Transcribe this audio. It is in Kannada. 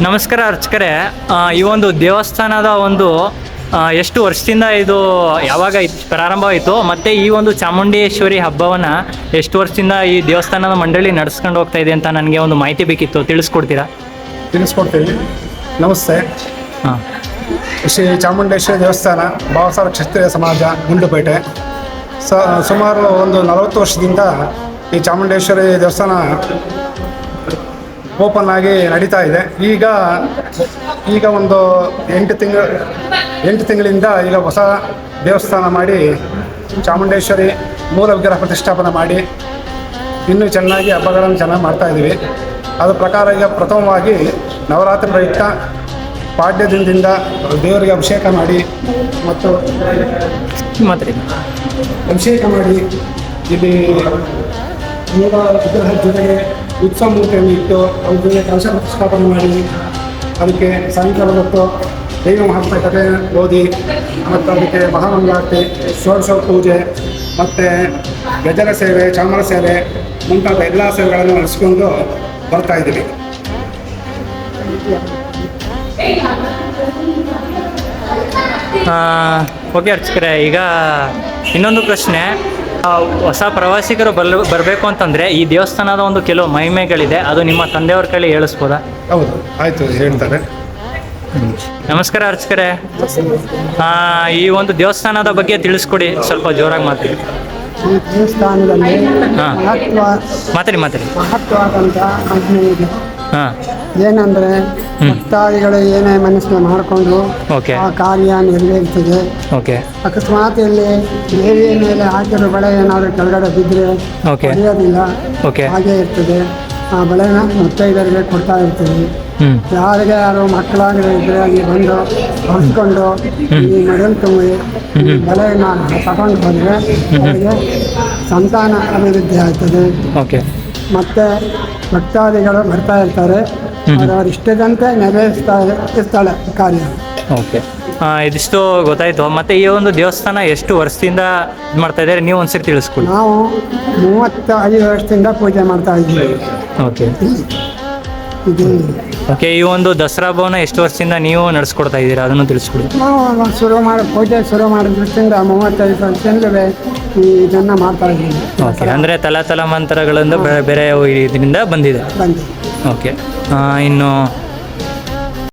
ನಮಸ್ಕಾರ ಅರ್ಚಕರೇ. ಈ ಒಂದು ದೇವಸ್ಥಾನದ ಒಂದು ಎಷ್ಟು ವರ್ಷದಿಂದ ಇದು ಯಾವಾಗ ಪ್ರಾರಂಭವಾಯಿತು ಮತ್ತು ಈ ಒಂದು ಚಾಮುಂಡೇಶ್ವರಿ ಹಬ್ಬವನ್ನು ಎಷ್ಟು ವರ್ಷದಿಂದ ಈ ದೇವಸ್ಥಾನದ ಮಂಡಳಿ ನಡೆಸ್ಕೊಂಡು ಹೋಗ್ತಾ ಇದೆ ಅಂತ ನನಗೆ ಒಂದು ಮಾಹಿತಿ ಬೇಕಿತ್ತು, ತಿಳಿಸ್ಕೊಡ್ತೀರಾ? ತಿಳಿಸ್ಕೊಡ್ತೀವಿ. ನಮಸ್ತೆ. ಹಾಂ. ಶ್ರೀ ಚಾಮುಂಡೇಶ್ವರಿ ದೇವಸ್ಥಾನ ಭಾವಸಾರ ಕ್ಷತ್ರಿಯ ಸಮಾಜ ಗುಂಡ್ಲುಪೇಟೆ ಸುಮಾರು ಒಂದು 40 ವರ್ಷದಿಂದ ಈ ಚಾಮುಂಡೇಶ್ವರಿ ದೇವಸ್ಥಾನ ಓಪನ್ ಆಗಿ ನಡೀತಾ ಇದೆ. ಈಗ ಒಂದು 8 ತಿಂಗಳಿಂದ ಈಗ ಹೊಸ ದೇವಸ್ಥಾನ ಮಾಡಿ ಚಾಮುಂಡೇಶ್ವರಿ ಮೂಲ ವಿಗ್ರಹ ಪ್ರತಿಷ್ಠಾಪನೆ ಮಾಡಿ ಇನ್ನೂ ಚೆನ್ನಾಗಿ ಹಬ್ಬಗಳನ್ನು ಚೆನ್ನಾಗಿ ಮಾಡ್ತಾಯಿದ್ದೀವಿ. ಅದರ ಪ್ರಕಾರ ಈಗ ಪ್ರಥಮವಾಗಿ ನವರಾತ್ರಿ ಪ್ರಯುಕ್ತ ಪಾಡ್ಯ ದಿನದಿಂದ ದೇವರಿಗೆ ಅಭಿಷೇಕ ಮಾಡಿ ಮತ್ತು ಅಭಿಷೇಕ ಮಾಡಿ ಇಲ್ಲಿ ಮೂಲ ವಿಗ್ರಹದ ಜೊತೆಗೆ ಉತ್ಸವ ಮೂರ್ತಿಯನ್ನು ಇಟ್ಟು ಅದ್ರ ಜೊತೆ ಕಲಶ ಪ್ರತಿಷ್ಠಾಪನೆ ಮಾಡಿ ಅದಕ್ಕೆ ಸಾಯಂಕಾಲ ಹೊತ್ತು ದೈವ ಮಹಾತ್ಮ ಕಥೆ ಓದಿ ಮತ್ತು ಅದಕ್ಕೆ ಮಹಾಮಂಗಳಾರತಿ, ಷೋಡಶ ಪೂಜೆ ಮತ್ತು ಗಜರ ಸೇವೆ, ಚಾಮರ ಸೇವೆ ಮುಂತಾದ ಎಲ್ಲ ಸೇವೆಗಳನ್ನು ನಡೆಸಿಕೊಂಡು ಬರ್ತಾಯಿದ್ದೀವಿ. ಓಕೆ ಅರ್ಚಕರೇ, ಈಗ ಇನ್ನೊಂದು ಪ್ರಶ್ನೆ. ಹೊಸ ಪ್ರವಾಸಿಗರು ಬರಬೇಕು ಅಂತಂದರೆ ಈ ದೇವಸ್ಥಾನದ ಒಂದು ಕೆಲವು ಮಹಿಮೆಗಳಿದೆ, ಅದು ನಿಮ್ಮ ತಂದೆಯವ್ರ ಕೈಲಿ ಹೇಳಿಸ್ಬೋದಾ? ಹೌದು, ಆಯಿತು, ಹೇಳ್ತಾರೆ. ನಮಸ್ಕಾರ ಅರ್ಚಕರೇ. ಈ ಒಂದು ದೇವಸ್ಥಾನದ ಬಗ್ಗೆ ತಿಳಿಸ್ಕೊಡಿ, ಸ್ವಲ್ಪ ಜೋರಾಗಿ ಮಾತಾಡಿ. ಈ ದೇವಸ್ಥಾನದಲ್ಲಿ ಮಹತ್ವವಾದಂಥ ಆಜ್ಞೆ ಇದೆ. ಏನಂದರೆ ಭಕ್ತಾದಿಗಳು ಏನೇ ಮನಸ್ಸನ್ನು ಮಾಡಿಕೊಂಡು ಆ ಕಾರ್ಯ ನೆರವೇರ್ತದೆ. ಅಕಸ್ಮಾತ್ ಇಲ್ಲಿ ದೇವಿಯ ಮೇಲೆ ಹಾಕಿರೋ ಬಳೆ ಏನಾದರೂ ಕೆಳಗಡೆ ಬಿದ್ದರೆ ನಡೆಯೋದಿಲ್ಲ, ಹಾಗೆ ಇರ್ತದೆ. ಆ ಬಳೆನ ಮುತ್ತೈದರಿಗೆ ಕೊಡ್ತಾ ಇರ್ತೀವಿ. ಯಾರು ಮಕ್ಕಳಾಗದೆ ಇದ್ದರೆ ಅಲ್ಲಿ ಬಂದು ಹೊಂದ್ಕೊಂಡು ಈ ಮಡಲು ತುಂಬಿ ಈ ಬಳೆಯನ್ನು ತಗೊಂಡು ಬಂದರೆ ಅವರಿಗೆ ಸಂತಾನ ಅಭಿವೃದ್ಧಿ ಆಗ್ತದೆ. ಮತ್ತು ಭಕ್ತಾದಿಗಳು ಬರ್ತಾ ಇರ್ತಾರೆ, ಅವರವ್ರ ಇಷ್ಟದಂತೆ ನೆರವೇರಿಸ್ತಾ ಇರ್ತಾಳೆ ಕಾರ್ಯ. ಇದಿಷ್ಟು ಗೊತ್ತಾಯಿತು. ಮತ್ತು ಈ ಒಂದು ದೇವಸ್ಥಾನ ಎಷ್ಟು ವರ್ಷದಿಂದ ಇದು ಮಾಡ್ತಾ ಇದ್ದಾರೆ, ನೀವು ಒಂದ್ಸರಿ ತಿಳಿಸ್ಕೊಡಿ. ನಾವು 35 ವರ್ಷದಿಂದ ಪೂಜೆ ಮಾಡ್ತಾ ಇದ್ದೀವಿ. ಈ ಒಂದು ದಸರಾ ಹಬ್ಬವನ್ನು ಎಷ್ಟು ವರ್ಷದಿಂದ ನೀವು ನಡೆಸ್ಕೊಡ್ತಾ ಇದ್ದೀರಾ, ಅದನ್ನು ತಿಳಿಸ್ಕೊಡಿ. ನಾವು ಪೂಜೆ ಶುರು ಮಾಡಿದ್ರಿಂದ 35 ವರ್ಷದಿಂದ ಇದನ್ನು ಮಾಡ್ತಾ ಇದ್ದೀವಿ. ಅಂದರೆ ತಲಾತಲಾಂತರಗಳಿಂದ ಬೇರೆ ಇದರಿಂದ ಬಂದಿದೆ. ಇನ್ನು